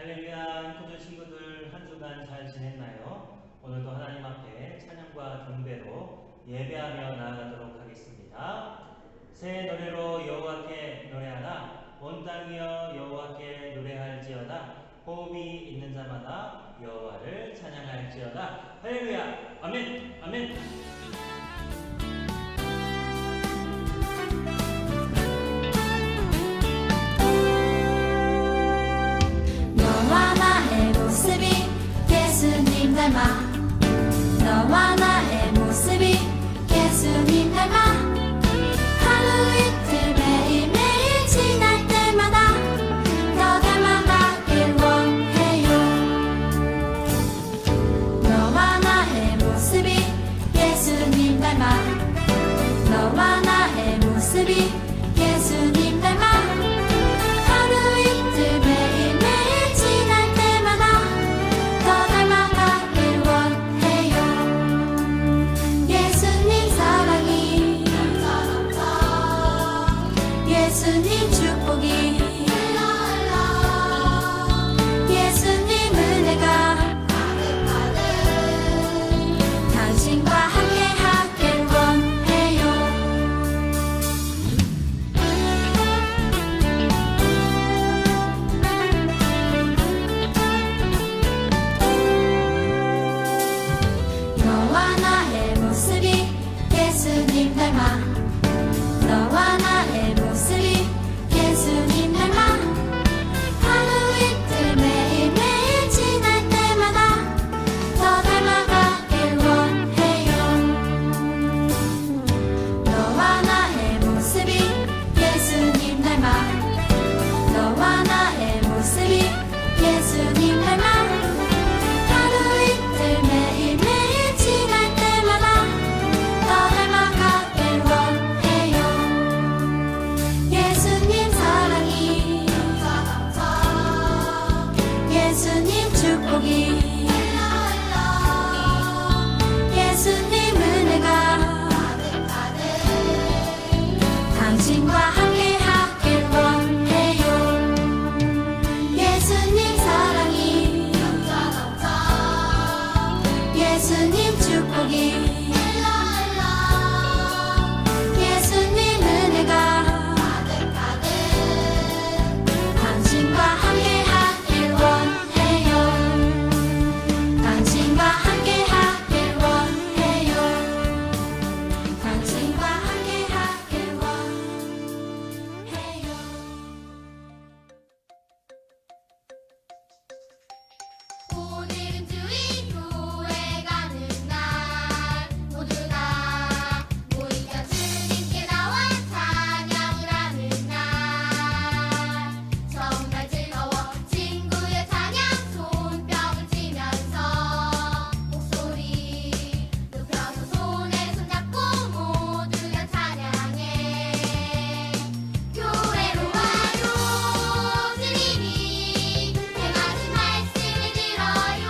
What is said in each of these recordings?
할렐루야, 인코드 친구들 한 주간 잘 지냈나요? 오늘도 하나님 앞에 찬양과 경배로 예배하며 나아가도록 하겠습니다. 새 노래로 여호와께 노래하라. 온 땅이여 여호와께 노래할지어다. 호흡이 있는 자마다 여호와를 찬양할지어다. 할렐루야, 아멘, 아멘. 예수님 닮아 너와 나의 모습이 예수님 닮아 하루 이틀 매일매일 지날 때마다 더 닮아가길 원해요. 너와 나의 모습이 예수님 닮아 너와 나의 모습이 예수님 닮아 하루 이틀 매일매일 지날 때마다 더 닮아가길 원해요. 예수님 사랑이 예수님 축복이 예수님 은혜가 당신과 함께 하길 원해요. 너와 나의 모습이 예수님 닮아 너와 나의 모습이 예수님 닮아 하루 이틀 매일매일 지날 때마다 더 닮아가길 원해요. 너와 나의 모습이 예수님 닮아 너와 나의 모습이 예수님 닮아 하루 이틀 매일매일 지날 때마다 더 닮아가길 원해요. 예수님 사랑이 예수님 축복이 예수님 은혜가 당신과 함께 하길 원해요. 예수님 사랑이 예수님 축복이 예수님 은혜가 당신과 함께 하길 원해요. 당신과 함께 하길 원해요. 당신과 함께 하길 원해요. 오늘은 주일 교회 가는 날 모두가 모이자 주님께 나와 찬양을 하는 날 정말 즐거워 친구의 찬양 손뼉을 치면서 목소리 높여서 손에 손잡고 모두가 찬양해. 교회로 와요 주님이 해맞은 말씀을 들어요.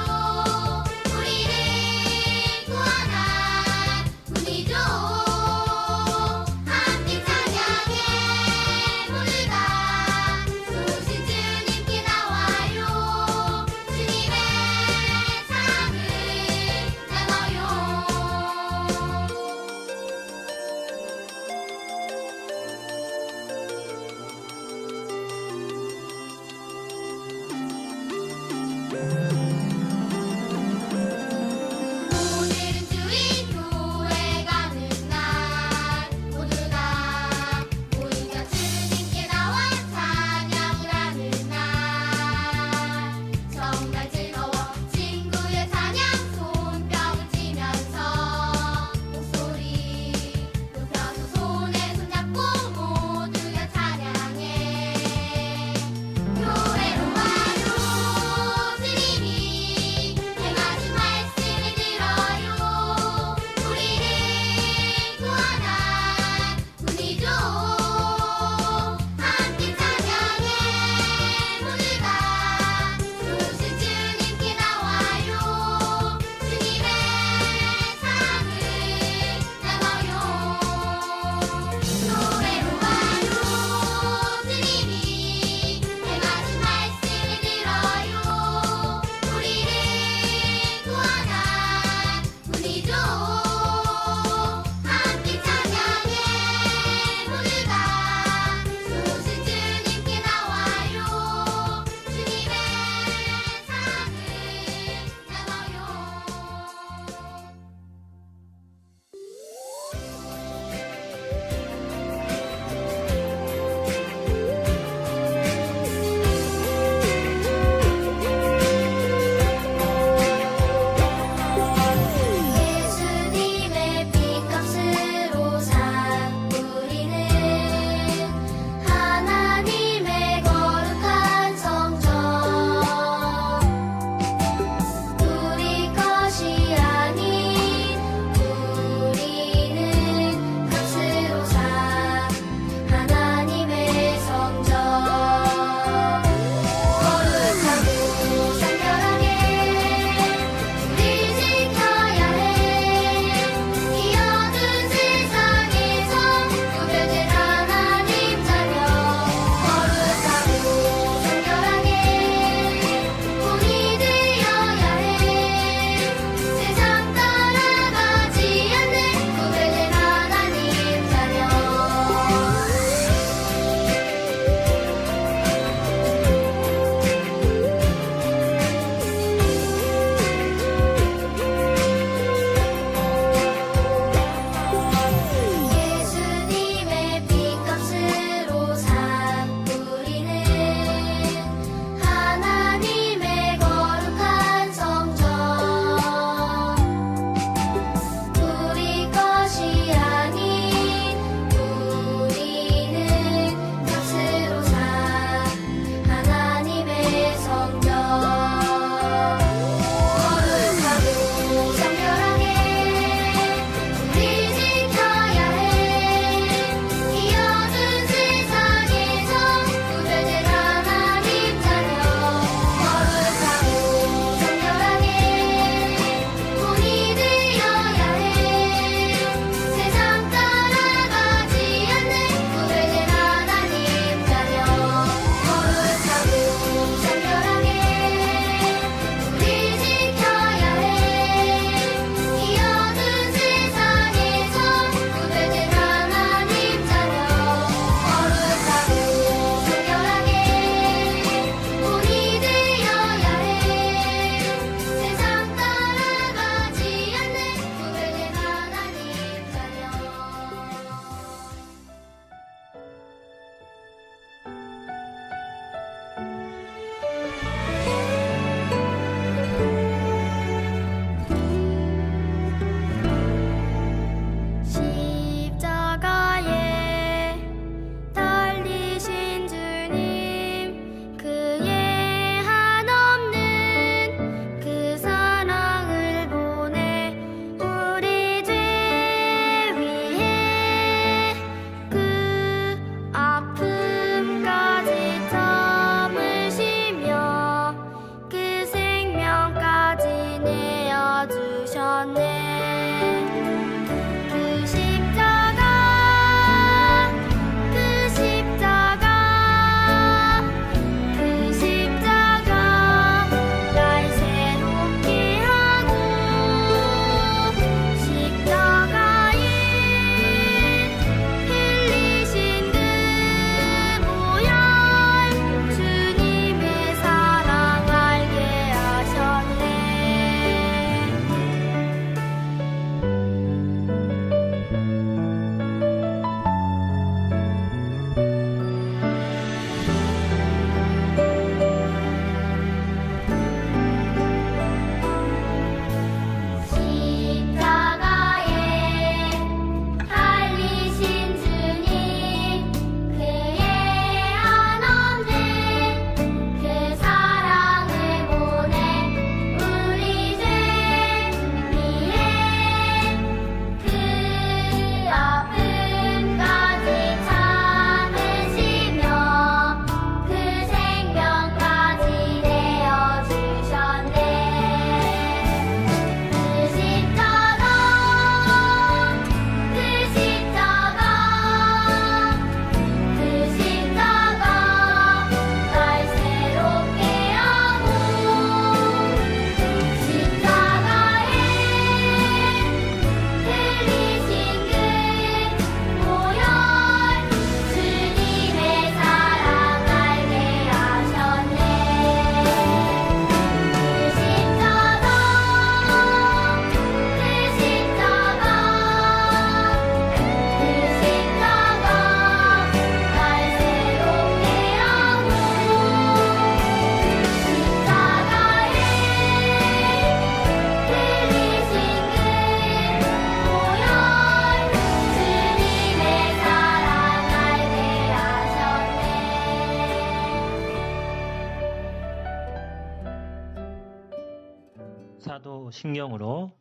사도신경으로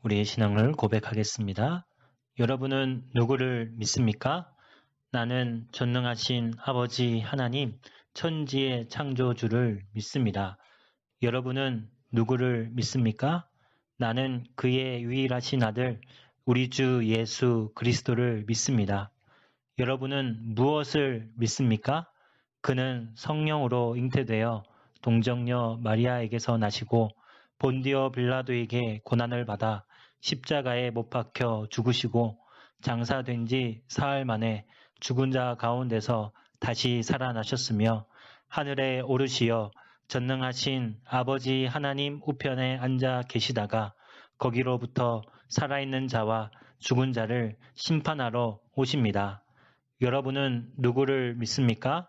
우리의 신앙을 고백하겠습니다. 여러분은 누구를 믿습니까? 나는 전능하신 아버지 하나님, 천지의 창조주를 믿습니다. 여러분은 누구를 믿습니까? 나는 그의 유일하신 아들, 우리 주 예수 그리스도를 믿습니다. 여러분은 무엇을 믿습니까? 그는 성령으로 잉태되어 동정녀 마리아에게서 나시고 본디오 빌라도에게 고난을 받아 십자가에 못 박혀 죽으시고 장사된 지 사흘 만에 죽은 자 가운데서 다시 살아나셨으며 하늘에 오르시어 전능하신 아버지 하나님 우편에 앉아 계시다가 거기로부터 살아있는 자와 죽은 자를 심판하러 오십니다. 여러분은 누구를 믿습니까?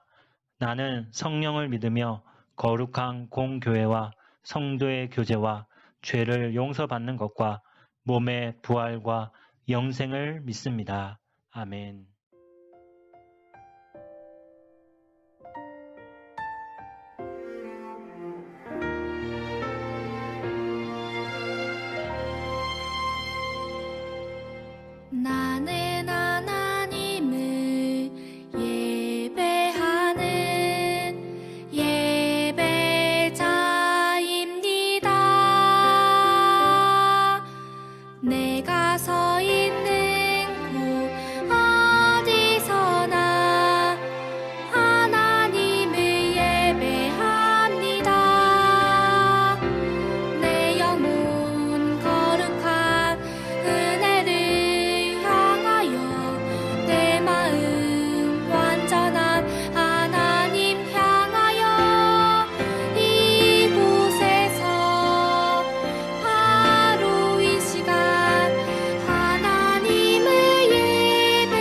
나는 성령을 믿으며 거룩한 공교회와 성도의 교제와 죄를 용서받는 것과 몸의 부활과 영생을 믿습니다. 아멘. 나는 하나님을 예배하는 예배자입니다. 내가 서 있는 곳 어디서나 하나님을 예배합니다. 내 영혼 거룩한 은혜를 향하여 내 마음 완전한 하나님 향하여 이곳에서 바로 이 시간 하나님을 예배합니다.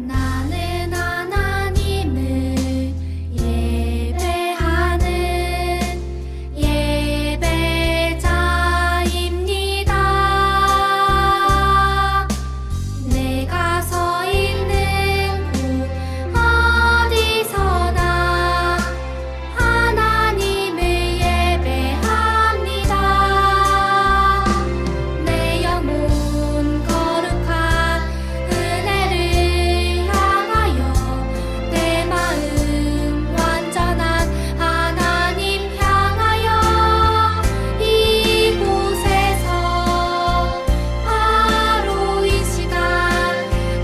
나는 하나님을 예배하는 예배자입니다. 내가 서 있는 곳 어디서나 하나님을 예배합니다. 내 영혼 거룩한 은혜를 향하여 내 마음 완전한 하나님 향하여 이곳에서 바로 이 시간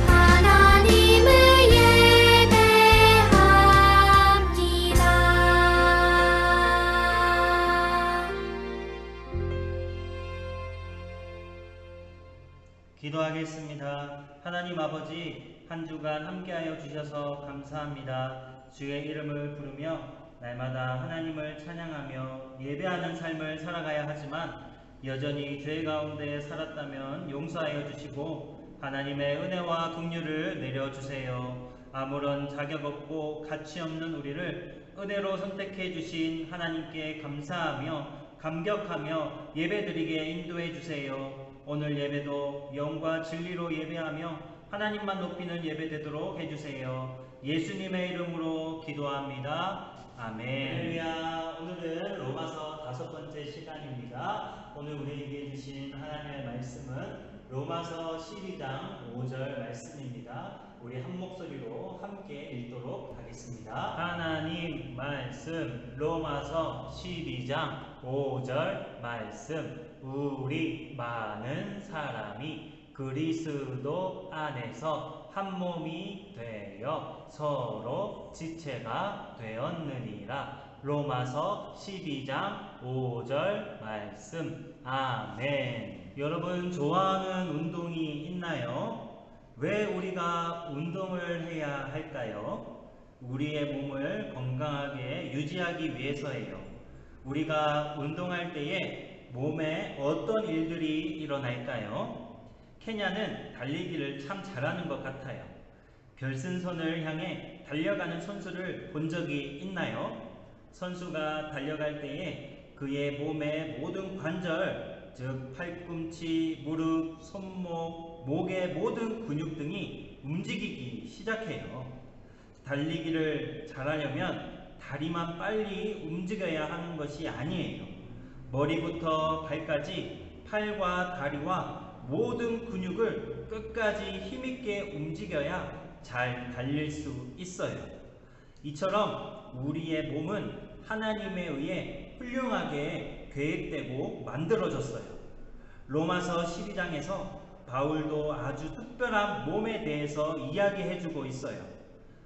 하나님을 예배합니다. 기도하겠습니다. 하나님 아버지, 한 주간 함께하여 주셔서 감사합니다. 주의 이름을 부르며 날마다 하나님을 찬양하며 예배하는 삶을 살아가야 하지만 여전히 죄 가운데 살았다면 용서하여 주시고 하나님의 은혜와 긍휼을 내려주세요. 아무런 자격 없고 가치 없는 우리를 은혜로 선택해 주신 하나님께 감사하며 감격하며 예배드리게 인도해 주세요. 오늘 예배도 영과 진리로 예배하며 하나님만 높이는 예배되도록 해주세요. 예수님의 이름으로 기도합니다. 아멘. 할렐루야. 오늘은 로마서 5번째 시간입니다. 오늘 우리에게 주신 하나님의 말씀은 로마서 12장 5절 말씀입니다. 우리 한 목소리로 함께 읽도록 하겠습니다. 하나님 말씀 로마서 12장 5절 말씀. 우리 많은 사람이 그리스도 안에서 한 몸이 되어 서로 지체가 되었느니라. 로마서 12장 5절 말씀. 아멘. 여러분 좋아하는 운동이 있나요? 왜 우리가 운동을 해야 할까요? 우리의 몸을 건강하게 유지하기 위해서예요. 우리가 운동할 때에 몸에 어떤 일들이 일어날까요? 케냐는 달리기를 참 잘하는 것 같아요. 결승선을 향해 달려가는 선수를 본 적이 있나요? 선수가 달려갈 때에 그의 몸의 모든 관절, 즉 팔꿈치, 무릎, 손목, 목의 모든 근육 등이 움직이기 시작해요. 달리기를 잘하려면 다리만 빨리 움직여야 하는 것이 아니에요. 머리부터 발까지 팔과 다리와 모든 근육을 끝까지 힘있게 움직여야 잘 달릴 수 있어요. 이처럼 우리의 몸은 하나님에 의해 훌륭하게 계획되고 만들어졌어요. 로마서 12장에서 바울도 아주 특별한 몸에 대해서 이야기해주고 있어요.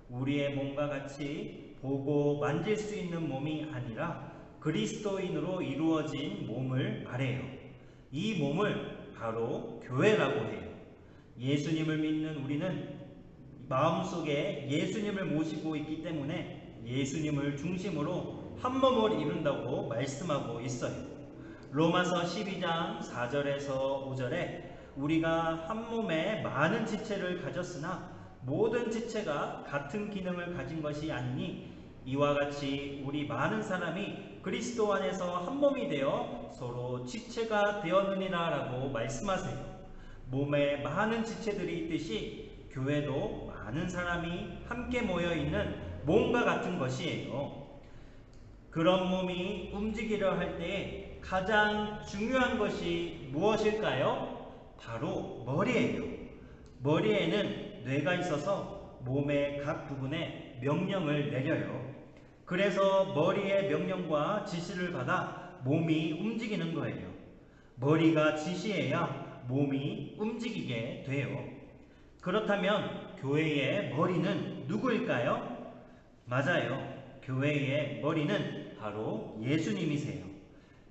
우리의 몸과 같이 보고 만질 수 있는 몸이 아니라 그리스도인으로 이루어진 몸을 말해요. 이 몸을 바로 교회라고 해요. 예수님을 믿는 우리는 마음속에 예수님을 모시고 있기 때문에 예수님을 중심으로 한 몸을 이룬다고 말씀하고 있어요. 로마서 12장 4절에서 5절에 우리가 한 몸에 많은 지체를 가졌으나 모든 지체가 같은 기능을 가진 것이 아니니 이와 같이 우리 많은 사람이 그리스도 안에서 한 몸이 되어 서로 지체가 되었느니라 라고 말씀하세요. 몸에 많은 지체들이 있듯이 교회도 많은 사람이 함께 모여있는 몸과 같은 것이에요. 그런 몸이 움직이려 할 때 가장 중요한 것이 무엇일까요? 바로 머리예요. 머리에는 뇌가 있어서 몸의 각 부분에 명령을 내려요. 그래서 머리의 명령과 지시를 받아 몸이 움직이는 거예요. 머리가 지시해야 몸이 움직이게 돼요. 그렇다면 교회의 머리는 누구일까요? 맞아요. 교회의 머리는 바로 예수님이세요.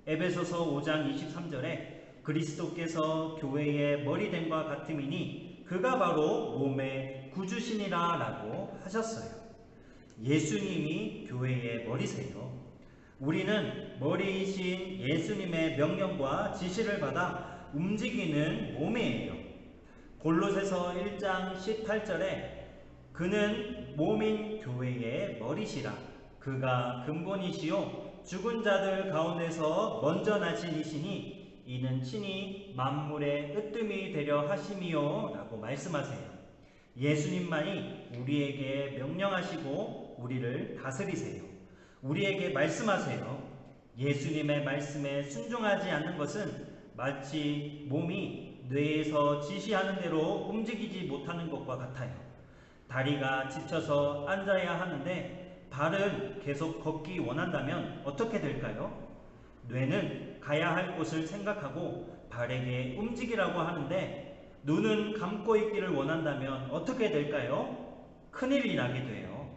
에베소서 5장 23절에 그리스도께서 교회의 머리됨과 같음이니 그가 바로 몸의 구주시니라 라고 하셨어요. 예수님이 교회의 머리세요. 우리는 머리이신 예수님의 명령과 지시를 받아 움직이는 몸이에요. 골로새서 1장 18절에 그는 몸인 교회의 머리시라. 그가 근본이시요 죽은 자들 가운데서 먼저 나신 이시니 이는 친히 만물의 으뜸이 되려 하심이요 라고 말씀하세요. 예수님만이 우리에게 명령하시고 우리를 다스리세요. 우리에게 말씀하세요. 예수님의 말씀에 순종하지 않는 것은 마치 몸이 뇌에서 지시하는 대로 움직이지 못하는 것과 같아요. 다리가 지쳐서 앉아야 하는데 발은 계속 걷기 원한다면 어떻게 될까요? 뇌는 가야 할 곳을 생각하고 발에게 움직이라고 하는데 눈은 감고 있기를 원한다면 어떻게 될까요? 큰일이 나게 돼요.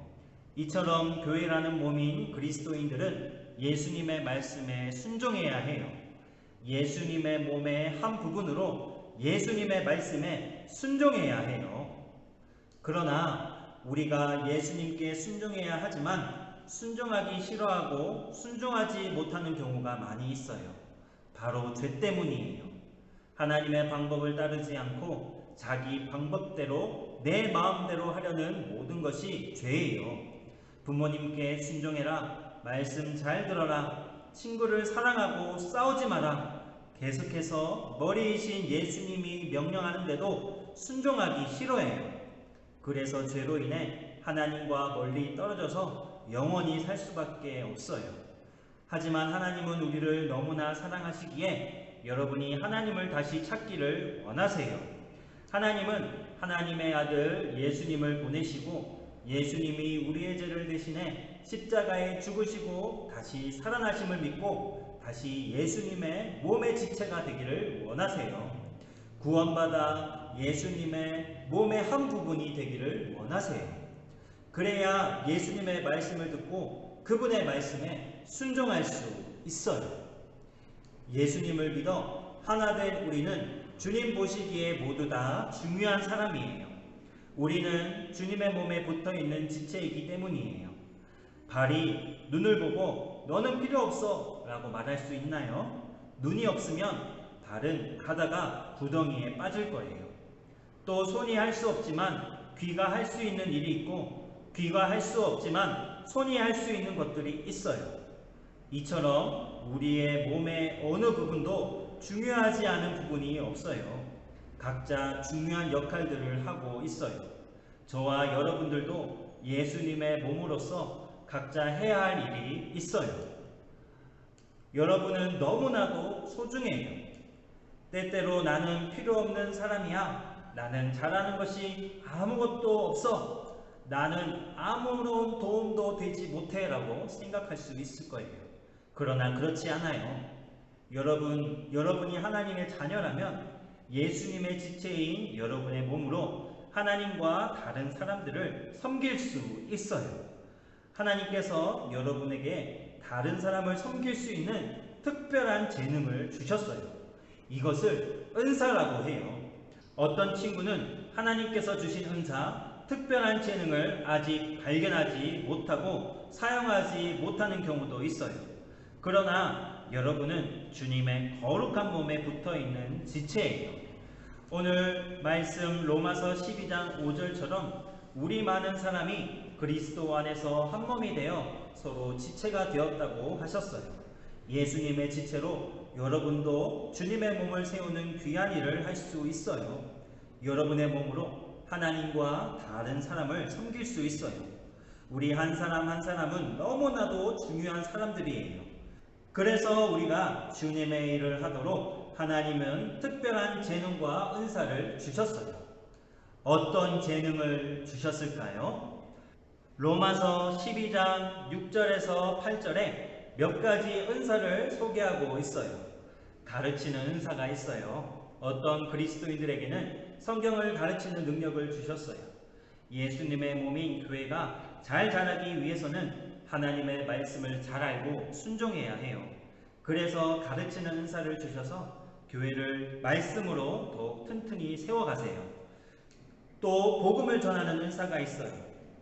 이처럼 교회라는 몸인 그리스도인들은 예수님의 말씀에 순종해야 해요. 예수님의 몸의 한 부분으로 예수님의 말씀에 순종해야 해요. 그러나 우리가 예수님께 순종해야 하지만 순종하기 싫어하고 순종하지 못하는 경우가 많이 있어요. 바로 죄 때문이에요. 하나님의 방법을 따르지 않고 자기 방법대로 내 마음대로 하려는 모든 것이 죄예요. 부모님께 순종해라, 말씀 잘 들어라, 친구를 사랑하고 싸우지 마라. 계속해서 머리이신 예수님이 명령하는데도 순종하기 싫어해요. 그래서 죄로 인해 하나님과 멀리 떨어져서 영원히 살 수밖에 없어요. 하지만 하나님은 우리를 너무나 사랑하시기에 여러분이 하나님을 다시 찾기를 원하세요. 하나님은 하나님의 아들 예수님을 보내시고 예수님이 우리의 죄를 대신해 십자가에 죽으시고 다시 살아나심을 믿고 다시 예수님의 몸의 지체가 되기를 원하세요. 구원받아 예수님의 몸의 한 부분이 되기를 원하세요. 그래야 예수님의 말씀을 듣고 그분의 말씀에 순종할 수 있어요. 예수님을 믿어 하나 된 우리는 주님 보시기에 모두 다 중요한 사람이에요. 우리는 주님의 몸에 붙어있는 지체이기 때문이에요. 발이 눈을 보고 너는 필요 없어 라고 말할 수 있나요? 눈이 없으면 발은 가다가 구덩이에 빠질 거예요. 또 손이 할 수 없지만 귀가 할 수 있는 일이 있고 귀가 할 수 없지만 손이 할 수 있는 것들이 있어요. 이처럼 우리의 몸의 어느 부분도 중요하지 않은 부분이 없어요. 각자 중요한 역할들을 하고 있어요. 저와 여러분들도 예수님의 몸으로서 각자 해야 할 일이 있어요. 여러분은 너무나도 소중해요. 때때로 나는 필요 없는 사람이야. 나는 잘하는 것이 아무것도 없어. 나는 아무런 도움도 되지 못해 라고 생각할 수 있을 거예요. 그러나 그렇지 않아요. 여러분이 하나님의 자녀라면 예수님의 지체인 여러분의 몸으로 하나님과 다른 사람들을 섬길 수 있어요. 하나님께서 여러분에게 다른 사람을 섬길 수 있는 특별한 재능을 주셨어요. 이것을 은사라고 해요. 어떤 친구는 하나님께서 주신 은사, 특별한 재능을 아직 발견하지 못하고 사용하지 못하는 경우도 있어요. 그러나 여러분은 주님의 거룩한 몸에 붙어있는 지체예요. 오늘 말씀 로마서 12장 5절처럼 우리 많은 사람이 그리스도 안에서 한 몸이 되어 서로 지체가 되었다고 하셨어요. 예수님의 지체로 여러분도 주님의 몸을 세우는 귀한 일을 할 수 있어요. 여러분의 몸으로 하나님과 다른 사람을 섬길 수 있어요. 우리 한 사람 한 사람은 너무나도 중요한 사람들이에요. 그래서 우리가 주님의 일을 하도록 하나님은 특별한 재능과 은사를 주셨어요. 어떤 재능을 주셨을까요? 로마서 12장 6절에서 8절에 몇 가지 은사를 소개하고 있어요. 가르치는 은사가 있어요. 어떤 그리스도인들에게는 성경을 가르치는 능력을 주셨어요. 예수님의 몸인 교회가 잘 자라기 위해서는 하나님의 말씀을 잘 알고 순종해야 해요. 그래서 가르치는 은사를 주셔서 교회를 말씀으로 더욱 튼튼히 세워가세요. 또 복음을 전하는 은사가 있어요.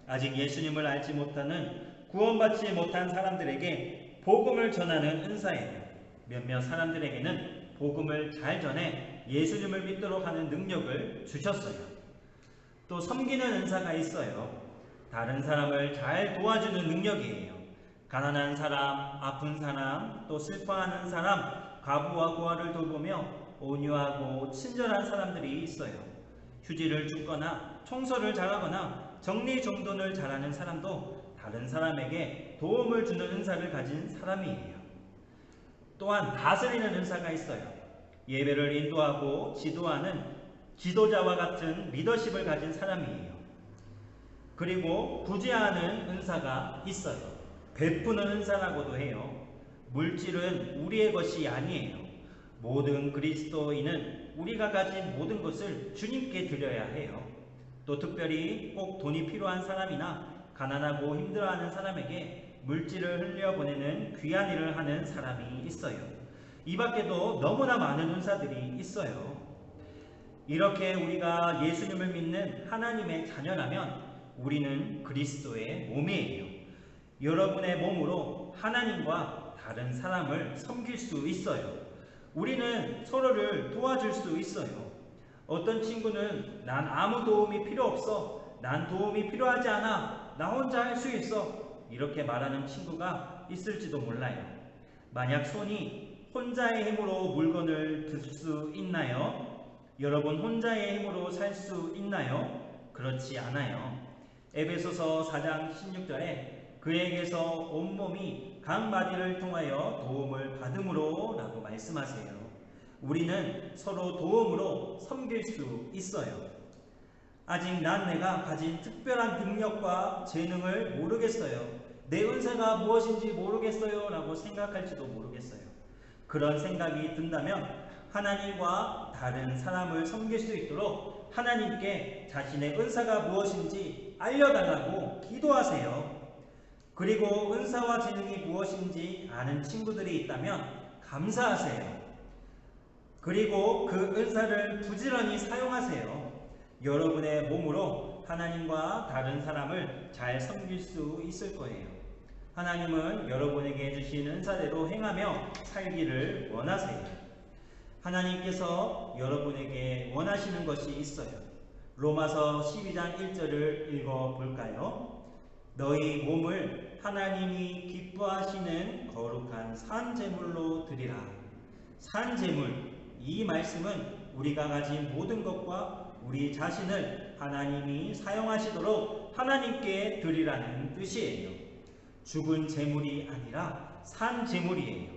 아직 예수님을 알지 못하는 구원받지 못한 사람들에게 복음을 전하는 은사예요. 몇몇 사람들에게는 복음을 잘 전해 예수님을 믿도록 하는 능력을 주셨어요. 또 섬기는 은사가 있어요. 다른 사람을 잘 도와주는 능력이에요. 가난한 사람, 아픈 사람, 또 슬퍼하는 사람, 과부와 고아를 돌보며 온유하고 친절한 사람들이 있어요. 휴지를 줍거나 청소를 잘하거나 정리정돈을 잘하는 사람도 다른 사람에게 도움을 주는 은사를 가진 사람이에요. 또한 다스리는 은사가 있어요. 예배를 인도하고 지도하는 지도자와 같은 리더십을 가진 사람이에요. 그리고 구제하는 은사가 있어요. 베푸는 은사라고도 해요. 물질은 우리의 것이 아니에요. 모든 그리스도인은 우리가 가진 모든 것을 주님께 드려야 해요. 또 특별히 꼭 돈이 필요한 사람이나 가난하고 힘들어하는 사람에게 물질을 흘려보내는 귀한 일을 하는 사람이 있어요. 이 밖에도 너무나 많은 은사들이 있어요. 이렇게 우리가 예수님을 믿는 하나님의 자녀라면 우리는 그리스도의 몸이에요. 여러분의 몸으로 하나님과 다른 사람을 섬길 수 있어요. 우리는 서로를 도와줄 수 있어요. 어떤 친구는 난 아무 도움이 필요 없어. 난 도움이 필요하지 않아. 나 혼자 할 수 있어. 이렇게 말하는 친구가 있을지도 몰라요. 만약 손이 혼자의 힘으로 물건을 들 수 있나요? 여러분 혼자의 힘으로 살 수 있나요? 그렇지 않아요. 에베소서 4장 16절에 그에게서 온몸이 각 마디를 통하여 도움을 받음으로 라고 말씀하세요. 우리는 서로 도움으로 섬길 수 있어요. 아직 난 내가 가진 특별한 능력과 재능을 모르겠어요. 내 은사가 무엇인지 모르겠어요 라고 생각할지도 모르겠어요. 그런 생각이 든다면 하나님과 다른 사람을 섬길 수 있도록 하나님께 자신의 은사가 무엇인지 알려달라고 기도하세요. 그리고 은사와 재능이 무엇인지 아는 친구들이 있다면 감사하세요. 그리고 그 은사를 부지런히 사용하세요. 여러분의 몸으로 하나님과 다른 사람을 잘 섬길 수 있을 거예요. 하나님은 여러분에게 주신 은사대로 행하며 살기를 원하세요. 하나님께서 여러분에게 원하시는 것이 있어요. 로마서 12장 1절을 읽어볼까요? 너희 몸을 하나님이 기뻐하시는 거룩한 산 제물로 드리라. 산 제물, 이 말씀은 우리가 가진 모든 것과 우리 자신을 하나님이 사용하시도록 하나님께 드리라는 뜻이에요. 죽은 제물이 아니라 산 제물이에요.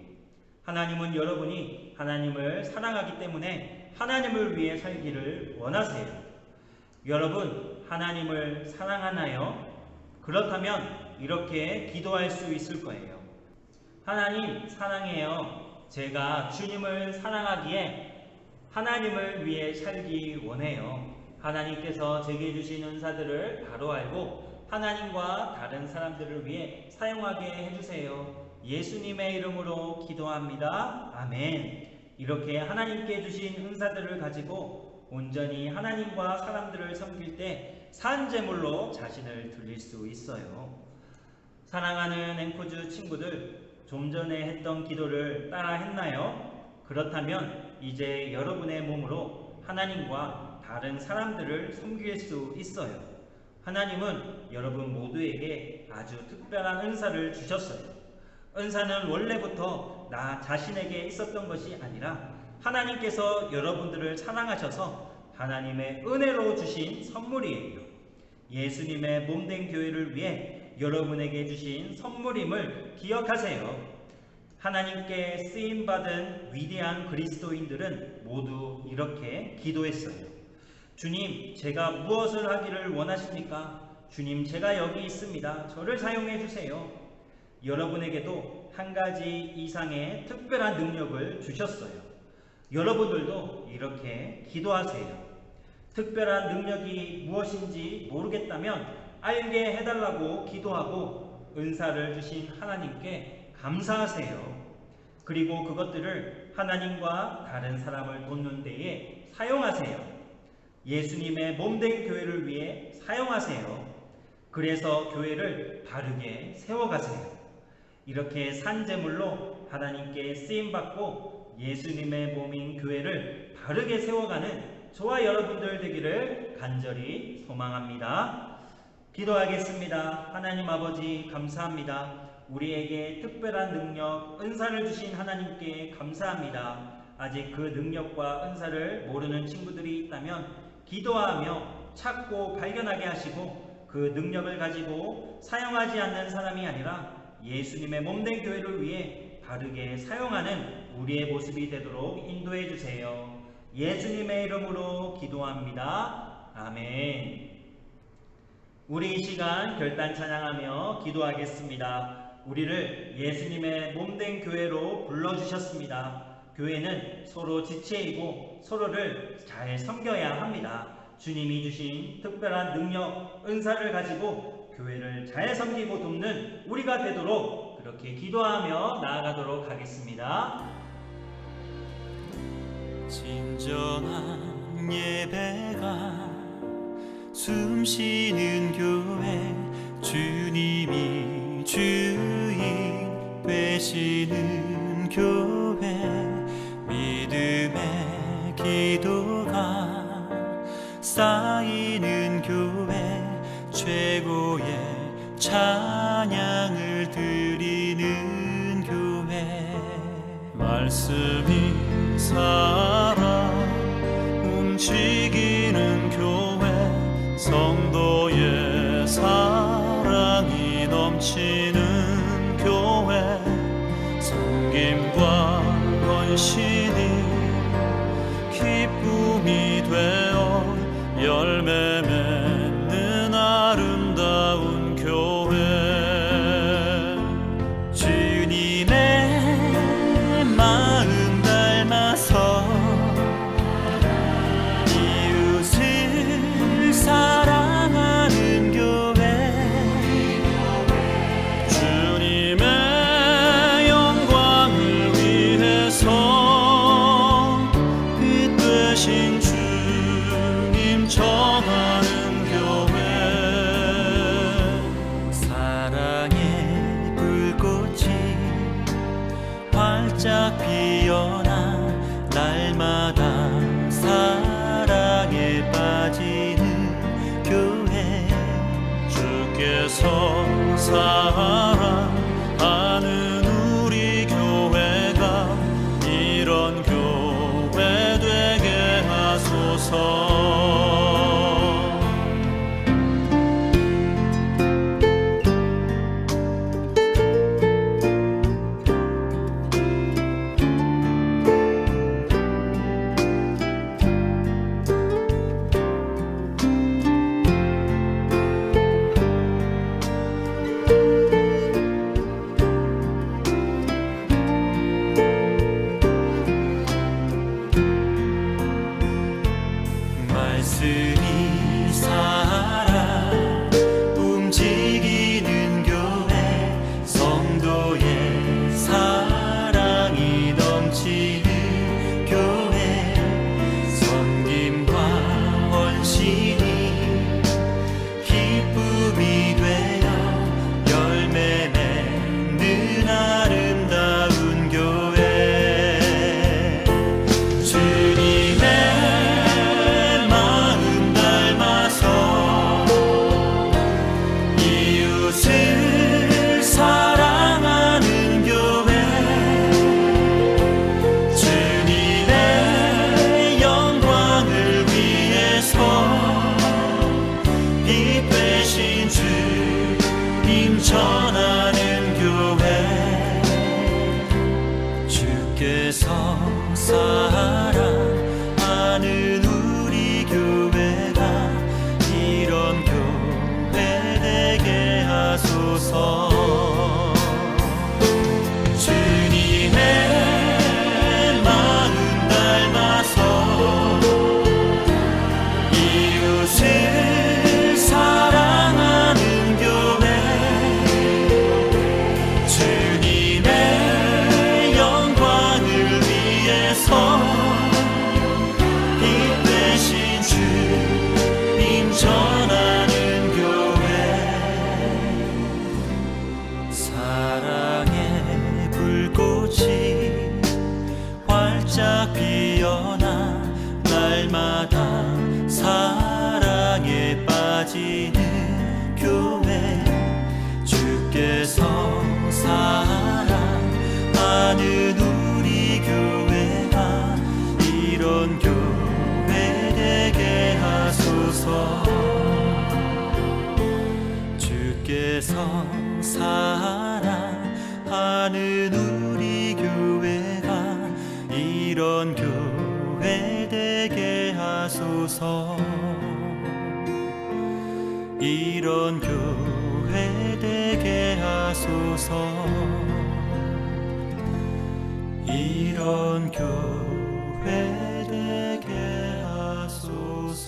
하나님은 여러분이 하나님을 사랑하기 때문에 하나님을 위해 살기를 원하세요. 여러분, 하나님을 사랑하나요? 그렇다면 이렇게 기도할 수 있을 거예요. 하나님 사랑해요. 제가 주님을 사랑하기에 하나님을 위해 살기 원해요. 하나님께서 제게 주신 은사들을 바로 알고 하나님과 다른 사람들을 위해 사용하게 해주세요. 예수님의 이름으로 기도합니다. 아멘. 이렇게 하나님께 주신 은사들을 가지고 온전히 하나님과 사람들을 섬길 때 산제물로 자신을 드릴 수 있어요. 사랑하는 앵코즈 친구들, 좀 전에 했던 기도를 따라 했나요? 그렇다면 이제 여러분의 몸으로 하나님과 다른 사람들을 섬길 수 있어요. 하나님은 여러분 모두에게 아주 특별한 은사를 주셨어요. 은사는 원래부터 나 자신에게 있었던 것이 아니라 하나님께서 여러분들을 사랑하셔서 하나님의 은혜로 주신 선물이에요. 예수님의 몸된 교회를 위해 여러분에게 주신 선물임을 기억하세요. 하나님께 쓰임받은 위대한 그리스도인들은 모두 이렇게 기도했어요. 주님, 제가 무엇을 하기를 원하십니까? 주님, 제가 여기 있습니다. 저를 사용해 주세요. 여러분에게도 한 가지 이상의 특별한 능력을 주셨어요. 여러분들도 이렇게 기도하세요. 특별한 능력이 무엇인지 모르겠다면 알게 해달라고 기도하고 은사를 주신 하나님께 감사하세요. 그리고 그것들을 하나님과 다른 사람을 돕는 데에 사용하세요. 예수님의 몸된 교회를 위해 사용하세요. 그래서 교회를 바르게 세워가세요. 이렇게 산제물로 하나님께 쓰임받고 예수님의 몸인 교회를 바르게 세워가는 저와 여러분들 되기를 간절히 소망합니다. 기도하겠습니다. 하나님 아버지, 감사합니다. 우리에게 특별한 능력, 은사를 주신 하나님께 감사합니다. 아직 그 능력과 은사를 모르는 친구들이 있다면 기도하며 찾고 발견하게 하시고 그 능력을 가지고 사용하지 않는 사람이 아니라 예수님의 몸된 교회를 위해 바르게 사용하는 우리의 모습이 되도록 인도해 주세요. 예수님의 이름으로 기도합니다. 아멘. 우리 이 시간 결단 찬양하며 기도하겠습니다. 우리를 예수님의 몸된 교회로 불러주셨습니다. 교회는 서로 지체이고 서로를 잘 섬겨야 합니다. 주님이 주신 특별한 능력, 은사를 가지고 교회를 잘 섬기고 돕는 우리가 되도록 그렇게 기도하며 나아가도록 하겠습니다. 진정한 예배가 숨쉬는 교회, 주님이 주인 되시는 교회, 믿음의 기도가 쌓이는 교회, 최고의 찬양을 드리는 교회, 말씀이 살아 움직이는 교회, 성도의 사랑이 넘치는 교회, 섬김과 헌신이 기쁨이 되어 열매 맺는 아름다운 교회, 주님의 마음 닮아서 이웃을 사랑하는 교회, 주님의 영광을 위해서 빛되신 주님 정하는 교회, 사랑의 불꽃이 활짝 피어나 날마다 사랑에 빠지는 교회, 주께서 사랑하는 우리 교회가 이런 사랑하는 우리 교회가 이런 교회 되게 하소서. 주님의 마음 닮아서 이웃을 사랑하는 교회, 주님의 영광을 위해서 빛 되신 주님 전하는 교회, 사랑의 불꽃이 활짝 피어나 날마다 사랑에 빠지는 교회, 주께서 사랑하는 우리 교회가 이런 교회 되게 하소서. 주께서 사랑하는 우리 교회가 이런 교회 되게 하소서. 이런 교회 되게 하소서. 이런 교회 되게 하소서.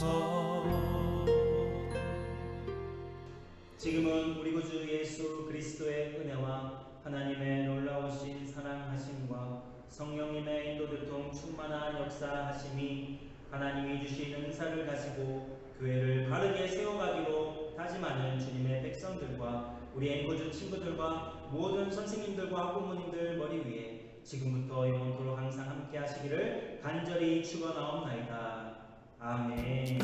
지금은 우리 구주 예수 그리스도의 은혜와 하나님의 놀라우신 사랑하심과 성령님의 인도교통 충만한 역사하심이 하나님이 주신 은사를 가지고 교회를 바르게 세워가기로 다짐하는 주님의 백성들과 우리 앵거주 친구들과 모든 선생님들과 학부모님들 머리 위에 지금부터 영원토록 항상 함께 하시기를 간절히 축원하옵나이다. 아멘.